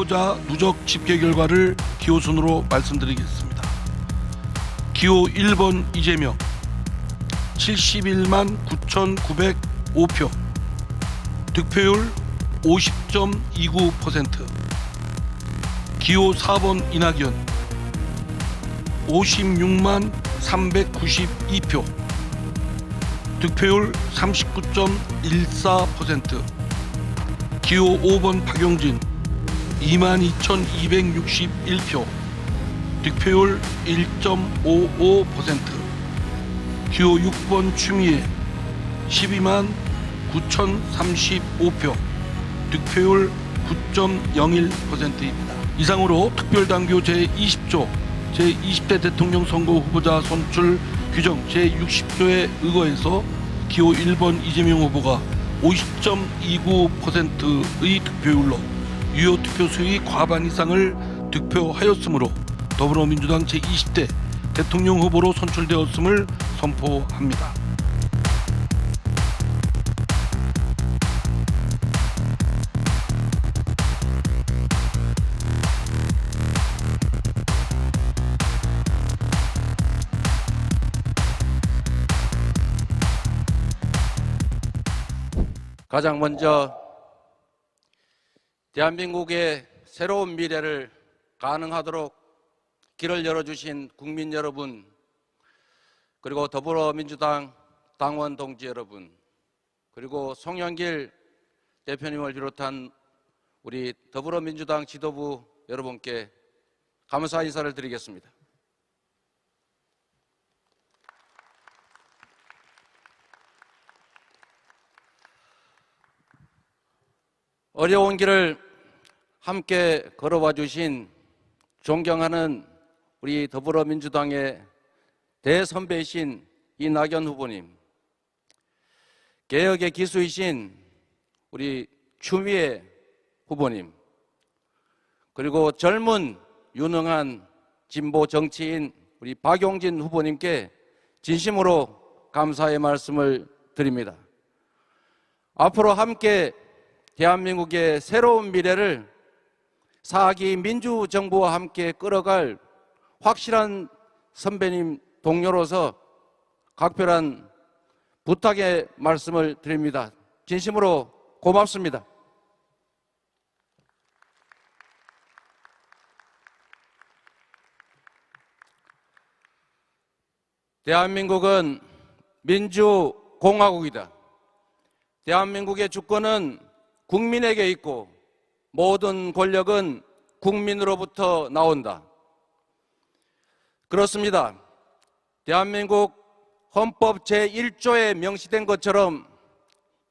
후보자 누적 집계 결과를 기호 순으로 말씀드리겠습니다. 기호 1번 이재명 71만 9,905표, 득표율 50.29%. 기호 4번 이낙연 56만 392표, 득표율 39.14%. 기호 5번 박용진 22,261표, 득표율 1.55%. 기호 6번 추미애 12만 9,035표, 득표율 9.01%입니다. 이상으로 특별당규 제20조 제20대 대통령 선거 후보자 선출 규정 제60조에 의거해서 기호 1번 이재명 후보가 50.29%의 득표율로 유효 득표수의 과반 이상을 득표하였으므로 더불어민주당 제20대 대통령 후보로 선출되었음을 선포합니다. 가장 먼저 대한민국의 새로운 미래를 가능하도록 길을 열어주신 국민 여러분, 그리고 더불어민주당 당원 동지 여러분, 그리고 송영길 대표님을 비롯한 우리 더불어민주당 지도부 여러분께 감사 인사를 드리겠습니다. 어려운 길을 함께 걸어와 주신 존경하는 우리 더불어민주당의 대선배이신 이낙연 후보님, 개혁의 기수이신 우리 추미애 후보님, 그리고 젊은 유능한 진보 정치인 우리 박용진 후보님께 진심으로 감사의 말씀을 드립니다. 앞으로 함께 대한민국의 새로운 미래를 4기 민주정부와 함께 끌어갈 확실한 선배님 동료로서 각별한 부탁의 말씀을 드립니다. 진심으로 고맙습니다. 대한민국은 민주공화국이다. 대한민국의 주권은 국민에게 있고 모든 권력은 국민으로부터 나온다. 그렇습니다. 대한민국 헌법 제1조에 명시된 것처럼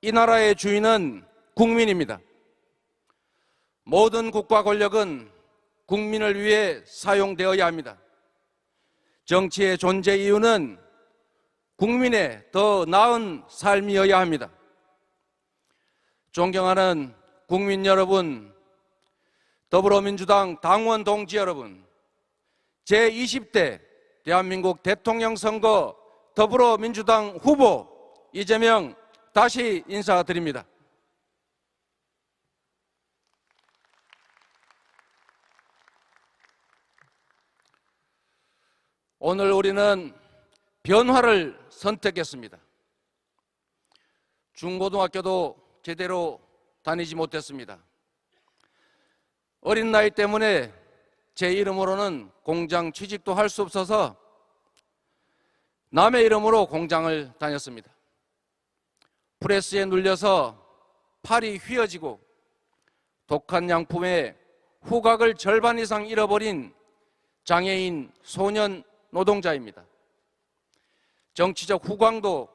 이 나라의 주인은 국민입니다. 모든 국가 권력은 국민을 위해 사용되어야 합니다. 정치의 존재 이유는 국민의 더 나은 삶이어야 합니다. 존경하는 국민 여러분, 더불어민주당 당원 동지 여러분, 제20대 대한민국 대통령 선거 더불어민주당 후보 이재명 다시 인사드립니다. 오늘 우리는 변화를 선택했습니다. 중고등학교도 제대로 다니지 못했습니다. 어린 나이 때문에 제 이름으로는 공장 취직도 할 수 없어서 남의 이름으로 공장을 다녔습니다. 프레스에 눌려서 팔이 휘어지고 독한 양품에 후각을 절반 이상 잃어버린 장애인 소년 노동자입니다. 정치적 후광도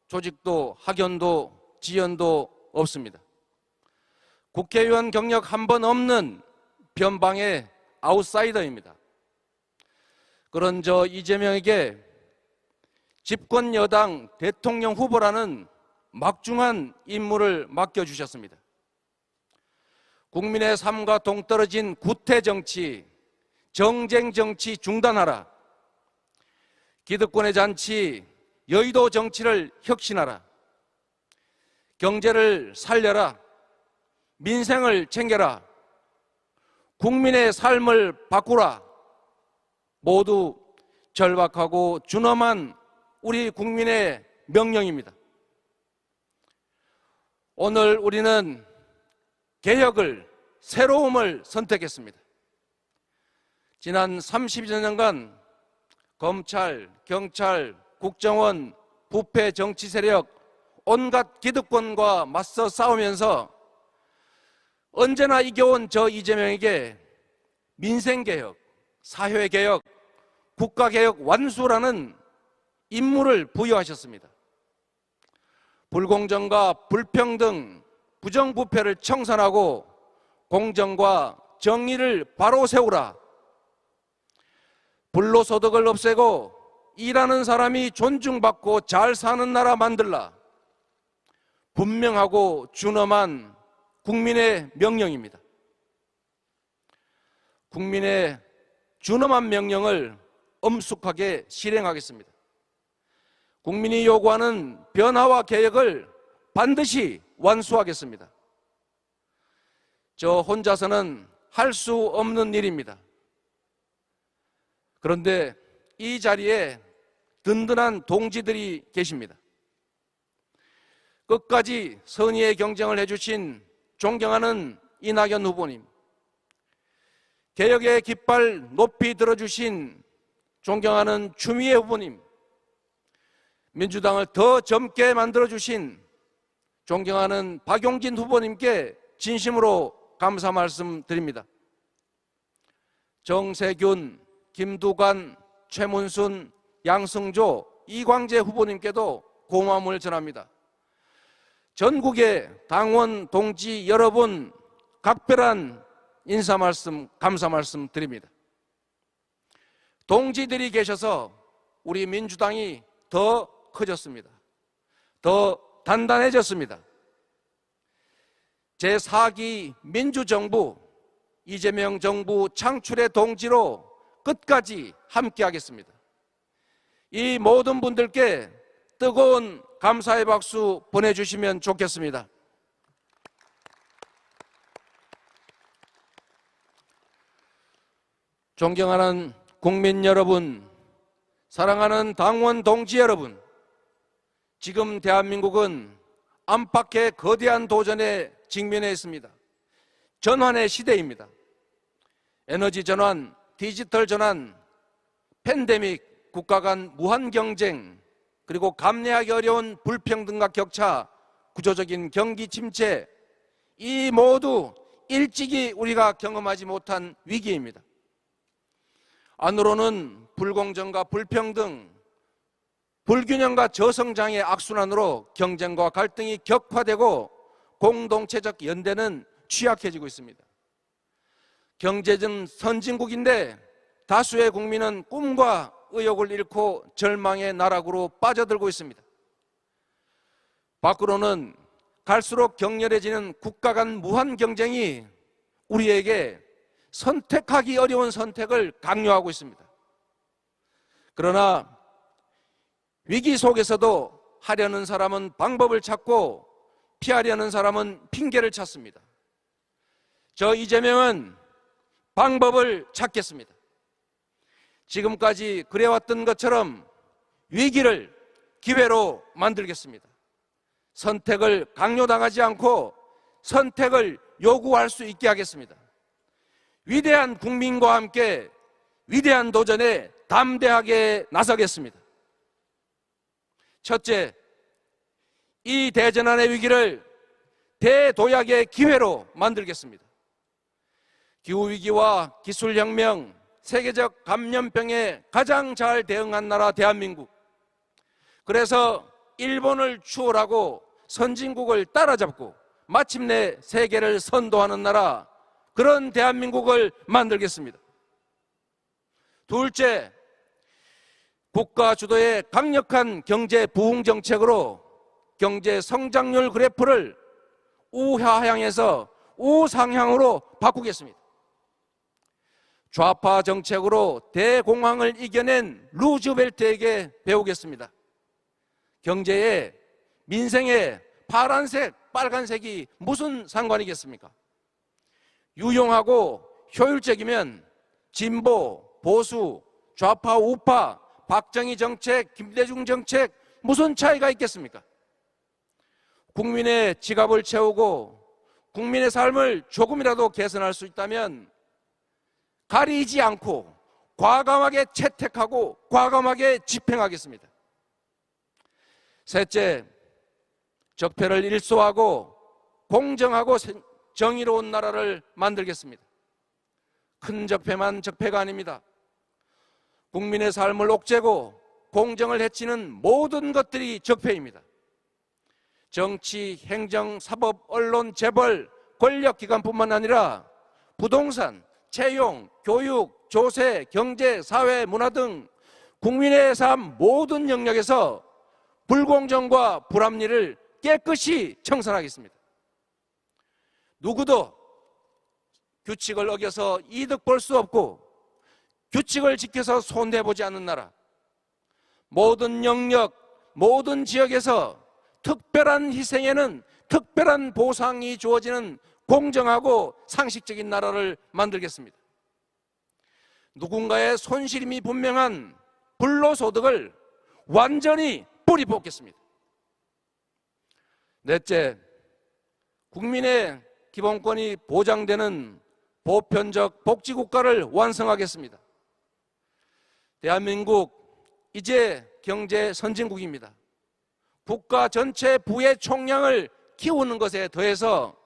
조직도 학연도 지연도 없습니다. 국회의원 경력 한 번 없는 변방의 아웃사이더입니다. 그런 저 이재명에게 집권 여당 대통령 후보라는 막중한 임무를 맡겨주셨습니다. 국민의 삶과 동떨어진 구태정치, 정쟁정치 중단하라. 기득권의 잔치, 여의도 정치를 혁신하라. 경제를 살려라. 민생을 챙겨라. 국민의 삶을 바꾸라. 모두 절박하고 준엄한 우리 국민의 명령입니다. 오늘 우리는 개혁을, 새로움을 선택했습니다. 지난 30여 년간 검찰, 경찰, 국정원, 부패 정치 세력, 온갖 기득권과 맞서 싸우면서 언제나 이겨온 저 이재명에게 민생개혁, 사회개혁, 국가개혁 완수라는 임무를 부여하셨습니다. 불공정과 불평등, 부정부패를 청산하고 공정과 정의를 바로 세우라. 불로소득을 없애고 일하는 사람이 존중받고 잘 사는 나라 만들라. 분명하고 준엄한 국민의 명령입니다. 국민의 준엄한 명령을 엄숙하게 실행하겠습니다. 국민이 요구하는 변화와 개혁을 반드시 완수하겠습니다. 저 혼자서는 할 수 없는 일입니다. 그런데 이 자리에 든든한 동지들이 계십니다. 끝까지 선의의 경쟁을 해주신 존경하는 이낙연 후보님, 개혁의 깃발 높이 들어주신 존경하는 추미애 후보님, 민주당을 더 젊게 만들어주신 존경하는 박용진 후보님께 진심으로 감사 말씀드립니다. 정세균, 김두관, 최문순, 양승조, 이광재 후보님께도 고마움을 전합니다. 전국의 당원 동지 여러분, 각별한 인사 말씀, 감사 말씀 드립니다. 동지들이 계셔서 우리 민주당이 더 커졌습니다. 더 단단해졌습니다. 제4기 민주정부, 이재명 정부 창출의 동지로 끝까지 함께하겠습니다. 이 모든 분들께 뜨거운 감사의 박수 보내주시면 좋겠습니다. 존경하는 국민 여러분, 사랑하는 당원 동지 여러분, 지금 대한민국은 안팎의 거대한 도전에 직면해 있습니다. 전환의 시대입니다. 에너지 전환, 디지털 전환, 팬데믹, 국가 간 무한 경쟁, 그리고 감내하기 어려운 불평등과 격차, 구조적인 경기 침체, 이 모두 일찍이 우리가 경험하지 못한 위기입니다. 안으로는 불공정과 불평등, 불균형과 저성장의 악순환으로 경쟁과 갈등이 격화되고 공동체적 연대는 취약해지고 있습니다. 경제적 선진국인데 다수의 국민은 꿈과 의욕을 잃고 절망의 나락으로 빠져들고 있습니다. 밖으로는 갈수록 격렬해지는 국가 간 무한 경쟁이 우리에게 선택하기 어려운 선택을 강요하고 있습니다. 그러나 위기 속에서도 하려는 사람은 방법을 찾고 피하려는 사람은 핑계를 찾습니다. 저 이재명은 방법을 찾겠습니다. 지금까지 그래왔던 것처럼 위기를 기회로 만들겠습니다. 선택을 강요당하지 않고 선택을 요구할 수 있게 하겠습니다. 위대한 국민과 함께 위대한 도전에 담대하게 나서겠습니다. 첫째, 이 대전환의 위기를 대도약의 기회로 만들겠습니다. 기후위기와 기술혁명, 세계적 감염병에 가장 잘 대응한 나라 대한민국. 그래서 일본을 추월하고 선진국을 따라잡고 마침내 세계를 선도하는 나라, 그런 대한민국을 만들겠습니다. 둘째, 국가 주도의 강력한 경제 부흥 정책으로 경제 성장률 그래프를 우하향에서 우상향으로 바꾸겠습니다. 좌파 정책으로 대공황을 이겨낸 루즈벨트에게 배우겠습니다. 경제에 민생에 파란색, 빨간색이 무슨 상관이겠습니까? 유용하고 효율적이면 진보, 보수, 좌파, 우파, 박정희 정책, 김대중 정책 무슨 차이가 있겠습니까? 국민의 지갑을 채우고 국민의 삶을 조금이라도 개선할 수 있다면 가리지 않고 과감하게 채택하고 과감하게 집행하겠습니다. 셋째, 적폐를 일소하고 공정하고 정의로운 나라를 만들겠습니다. 큰 적폐만 적폐가 아닙니다. 국민의 삶을 옥죄고 공정을 해치는 모든 것들이 적폐입니다. 정치, 행정, 사법, 언론, 재벌, 권력기관뿐만 아니라 부동산, 채용, 교육, 조세, 경제, 사회, 문화 등 국민의 삶 모든 영역에서 불공정과 불합리를 깨끗이 청산하겠습니다. 누구도 규칙을 어겨서 이득 볼 수 없고 규칙을 지켜서 손해보지 않는 나라, 모든 영역, 모든 지역에서 특별한 희생에는 특별한 보상이 주어지는 공정하고 상식적인 나라를 만들겠습니다. 누군가의 손실임이 분명한 불로소득을 완전히 뿌리 뽑겠습니다. 넷째, 국민의 기본권이 보장되는 보편적 복지국가를 완성하겠습니다. 대한민국 이제 경제 선진국입니다. 국가 전체 부의 총량을 키우는 것에 더해서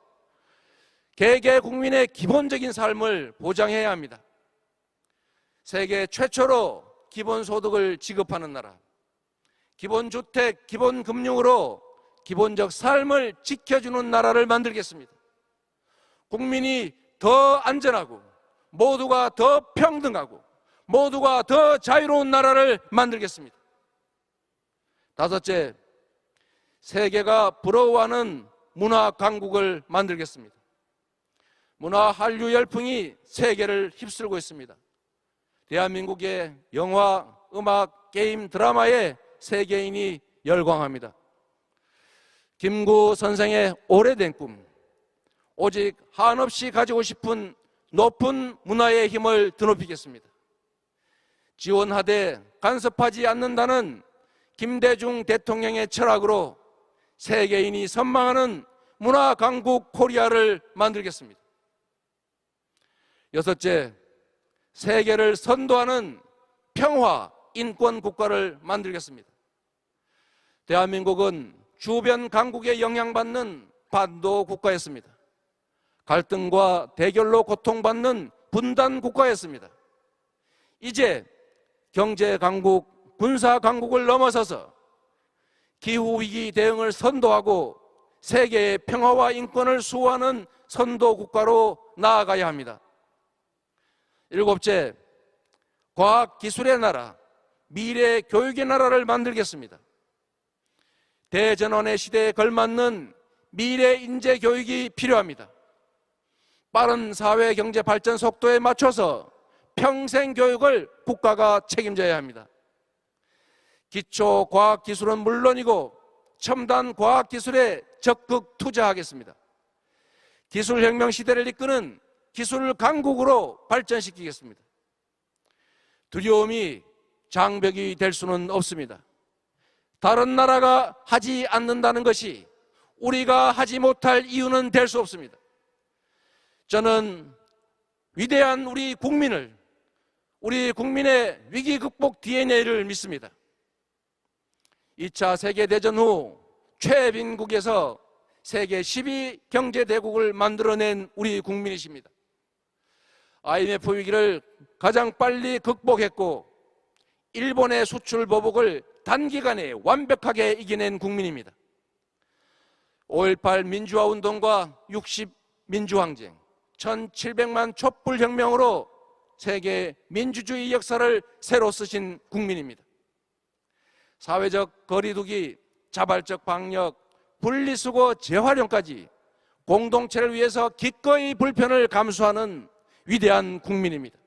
개개 국민의 기본적인 삶을 보장해야 합니다. 세계 최초로 기본소득을 지급하는 나라, 기본주택, 기본금융으로 기본적 삶을 지켜주는 나라를 만들겠습니다. 국민이 더 안전하고 모두가 더 평등하고 모두가 더 자유로운 나라를 만들겠습니다. 다섯째, 세계가 부러워하는 문화 강국을 만들겠습니다. 문화 한류 열풍이 세계를 휩쓸고 있습니다. 대한민국의 영화, 음악, 게임, 드라마에 세계인이 열광합니다. 김구 선생의 오래된 꿈, 오직 한없이 가지고 싶은 높은 문화의 힘을 드높이겠습니다. 지원하되 간섭하지 않는다는 김대중 대통령의 철학으로 세계인이 선망하는 문화 강국 코리아를 만들겠습니다. 여섯째, 세계를 선도하는 평화 인권 국가를 만들겠습니다. 대한민국은 주변 강국에 영향받는 반도 국가였습니다. 갈등과 대결로 고통받는 분단 국가였습니다. 이제 경제 강국, 군사 강국을 넘어서서 기후위기 대응을 선도하고 세계의 평화와 인권을 수호하는 선도 국가로 나아가야 합니다. 일곱째, 과학기술의 나라, 미래 교육의 나라를 만들겠습니다. 대전환의 시대에 걸맞는 미래 인재 교육이 필요합니다. 빠른 사회 경제 발전 속도에 맞춰서 평생 교육을 국가가 책임져야 합니다. 기초 과학기술은 물론이고 첨단 과학기술에 적극 투자하겠습니다. 기술혁명 시대를 이끄는 기술 강국으로 발전시키겠습니다. 두려움이 장벽이 될 수는 없습니다. 다른 나라가 하지 않는다는 것이 우리가 하지 못할 이유는 될 수 없습니다. 저는 위대한 우리 국민을, 우리 국민의 위기 극복 DNA를 믿습니다. 2차 세계대전 후 최빈국에서 세계 10위 경제대국을 만들어낸 우리 국민이십니다. IMF 위기를 가장 빨리 극복했고 일본의 수출 보복을 단기간에 완벽하게 이겨낸 국민입니다. 5.18 민주화운동과 60 민주항쟁, 1700만 촛불혁명으로 세계 민주주의 역사를 새로 쓰신 국민입니다. 사회적 거리두기, 자발적 방역, 분리수거 재활용까지 공동체를 위해서 기꺼이 불편을 감수하는 위대한 국민입니다.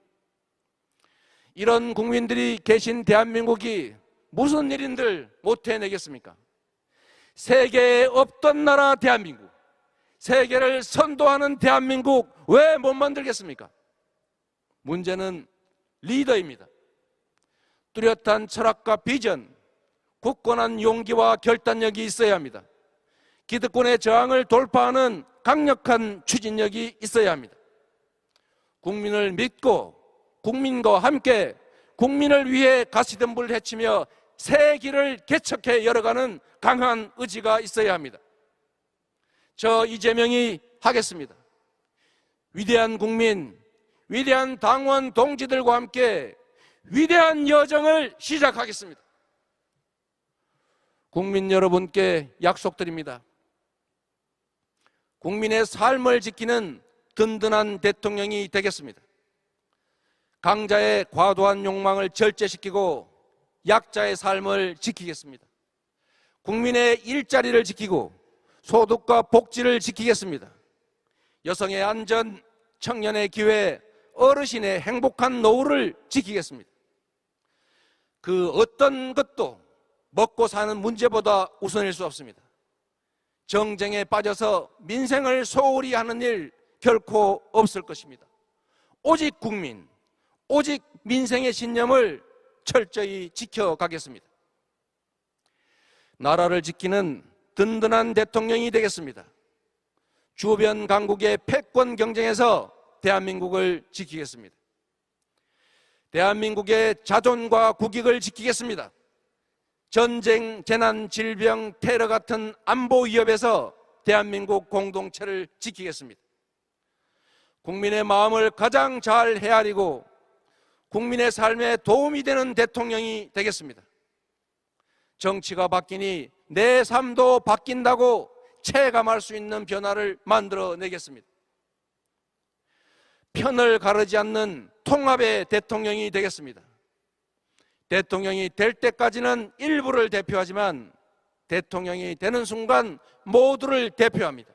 이런 국민들이 계신 대한민국이 무슨 일인들 못 해내겠습니까? 세계에 없던 나라 대한민국, 세계를 선도하는 대한민국 왜 못 만들겠습니까? 문제는 리더입니다. 뚜렷한 철학과 비전, 굳건한 용기와 결단력이 있어야 합니다. 기득권의 저항을 돌파하는 강력한 추진력이 있어야 합니다. 국민을 믿고 국민과 함께 국민을 위해 가시덤불 헤치며 새 길을 개척해 열어가는 강한 의지가 있어야 합니다. 저 이재명이 하겠습니다. 위대한 국민, 위대한 당원 동지들과 함께 위대한 여정을 시작하겠습니다. 국민 여러분께 약속드립니다. 국민의 삶을 지키는 든든한 대통령이 되겠습니다. 강자의 과도한 욕망을 절제시키고 약자의 삶을 지키겠습니다. 국민의 일자리를 지키고 소득과 복지를 지키겠습니다. 여성의 안전, 청년의 기회, 어르신의 행복한 노후를 지키겠습니다. 그 어떤 것도 먹고 사는 문제보다 우선일 수 없습니다. 정쟁에 빠져서 민생을 소홀히 하는 일 결코 없을 것입니다. 오직 국민, 오직 민생의 신념을 철저히 지켜가겠습니다. 나라를 지키는 든든한 대통령이 되겠습니다. 주변 강국의 패권 경쟁에서 대한민국을 지키겠습니다. 대한민국의 자존과 국익을 지키겠습니다. 전쟁, 재난, 질병, 테러 같은 안보 위협에서 대한민국 공동체를 지키겠습니다. 국민의 마음을 가장 잘 헤아리고 국민의 삶에 도움이 되는 대통령이 되겠습니다. 정치가 바뀌니 내 삶도 바뀐다고 체감할 수 있는 변화를 만들어내겠습니다. 편을 가르지 않는 통합의 대통령이 되겠습니다. 대통령이 될 때까지는 일부를 대표하지만 대통령이 되는 순간 모두를 대표합니다.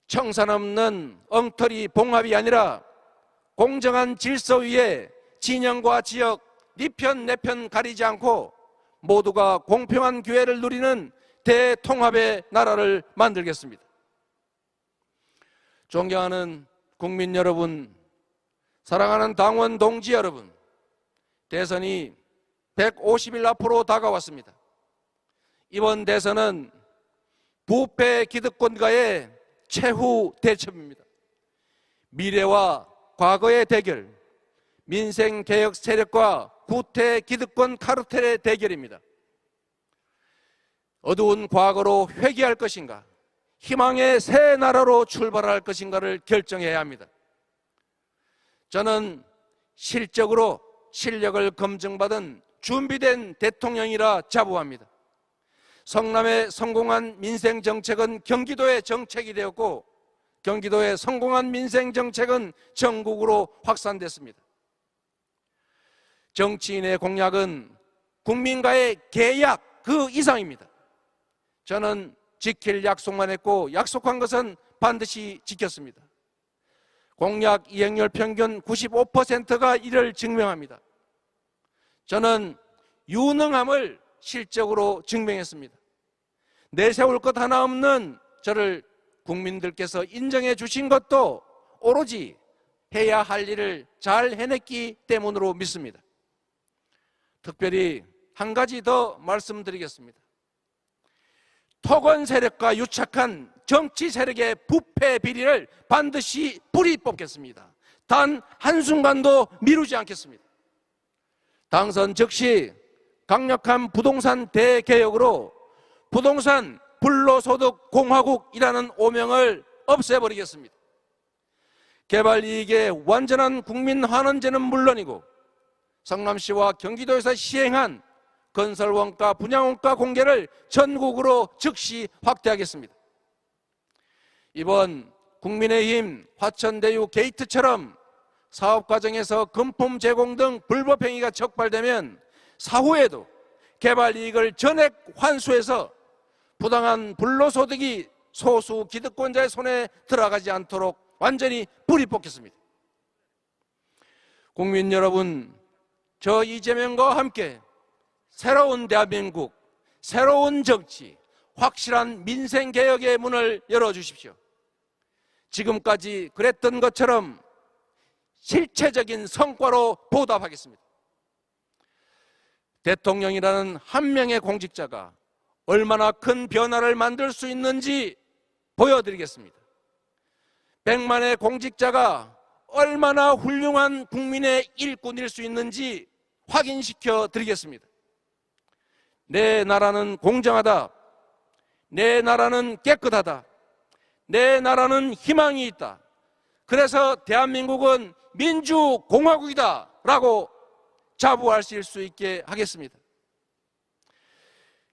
청산 없는 엉터리 봉합이 아니라 공정한 질서 위에 진영과 지역, 네 편 내 편 가리지 않고 모두가 공평한 기회를 누리는 대통합의 나라를 만들겠습니다. 존경하는 국민 여러분, 사랑하는 당원 동지 여러분, 대선이 150일 앞으로 다가왔습니다. 이번 대선은 부패 기득권과의 최후 대첩입니다. 미래와 과거의 대결, 민생개혁 세력과 구태 기득권 카르텔의 대결입니다. 어두운 과거로 회귀할 것인가, 희망의 새 나라로 출발할 것인가를 결정해야 합니다. 저는 실적으로 실력을 검증받은 준비된 대통령이라 자부합니다. 성남의 성공한 민생정책은 경기도의 정책이 되었고 경기도의 성공한 민생정책은 전국으로 확산됐습니다. 정치인의 공약은 국민과의 계약 그 이상입니다. 저는 지킬 약속만 했고 약속한 것은 반드시 지켰습니다. 공약 이행률 평균 95%가 이를 증명합니다. 저는 유능함을 실적으로 증명했습니다. 내세울 것 하나 없는 저를 국민들께서 인정해 주신 것도 오로지 해야 할 일을 잘 해냈기 때문으로 믿습니다. 특별히 한 가지 더 말씀드리겠습니다. 토건 세력과 유착한 정치 세력의 부패 비리를 반드시 뿌리 뽑겠습니다. 단 한순간도 미루지 않겠습니다. 당선 즉시 강력한 부동산 대개혁으로 부동산 불로소득 공화국이라는 오명을 없애버리겠습니다. 개발 이익의 완전한 국민 환원제는 물론이고 성남시와 경기도에서 시행한 건설원가, 분양원가 공개를 전국으로 즉시 확대하겠습니다. 이번 국민의힘 화천대유 게이트처럼 사업과정에서 금품 제공 등 불법 행위가 적발되면 사후에도 개발 이익을 전액 환수해서 부당한 불로소득이 소수 기득권자의 손에 들어가지 않도록 완전히 뿌리 뽑겠습니다. 국민 여러분, 저 이재명과 함께 새로운 대한민국, 새로운 정치, 확실한 민생개혁의 문을 열어주십시오. 지금까지 그랬던 것처럼 실체적인 성과로 보답하겠습니다. 대통령이라는 한 명의 공직자가 얼마나 큰 변화를 만들 수 있는지 보여드리겠습니다. 100만의 공직자가 얼마나 훌륭한 국민의 일꾼일 수 있는지 확인시켜 드리겠습니다. 내 나라는 공정하다. 내 나라는 깨끗하다. 내 나라는 희망이 있다. 그래서 대한민국은 민주공화국이다 라고 자부하실 수 있게 하겠습니다.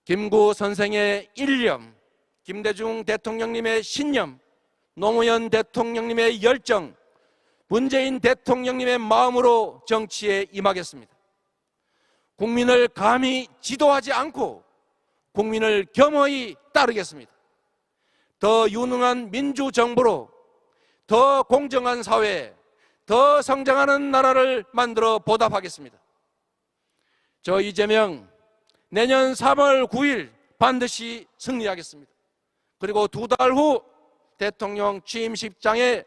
김구 선생의 일념, 김대중 대통령님의 신념, 노무현 대통령님의 열정, 문재인 대통령님의 마음으로 정치에 임하겠습니다. 국민을 감히 지도하지 않고 국민을 겸허히 따르겠습니다. 더 유능한 민주정부로 더 공정한 사회, 더 성장하는 나라를 만들어 보답하겠습니다. 저 이재명 내년 3월 9일 반드시 승리하겠습니다. 그리고 2달 후 대통령 취임식장에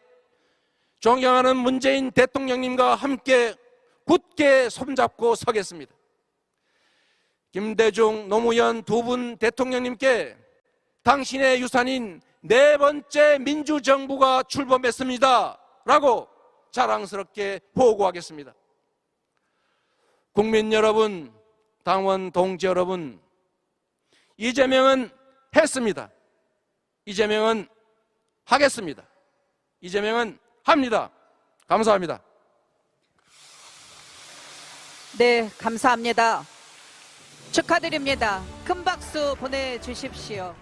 존경하는 문재인 대통령님과 함께 굳게 손잡고 서겠습니다. 김대중, 노무현 두 분 대통령님께 당신의 유산인 4번째 민주정부가 출범했습니다 라고 자랑스럽게 보고하겠습니다. 국민 여러분, 당원 동지 여러분, 이재명은 했습니다. 이재명은 하겠습니다. 이재명은 합니다. 감사합니다. 네, 감사합니다. 축하드립니다. 큰 박수 보내주십시오.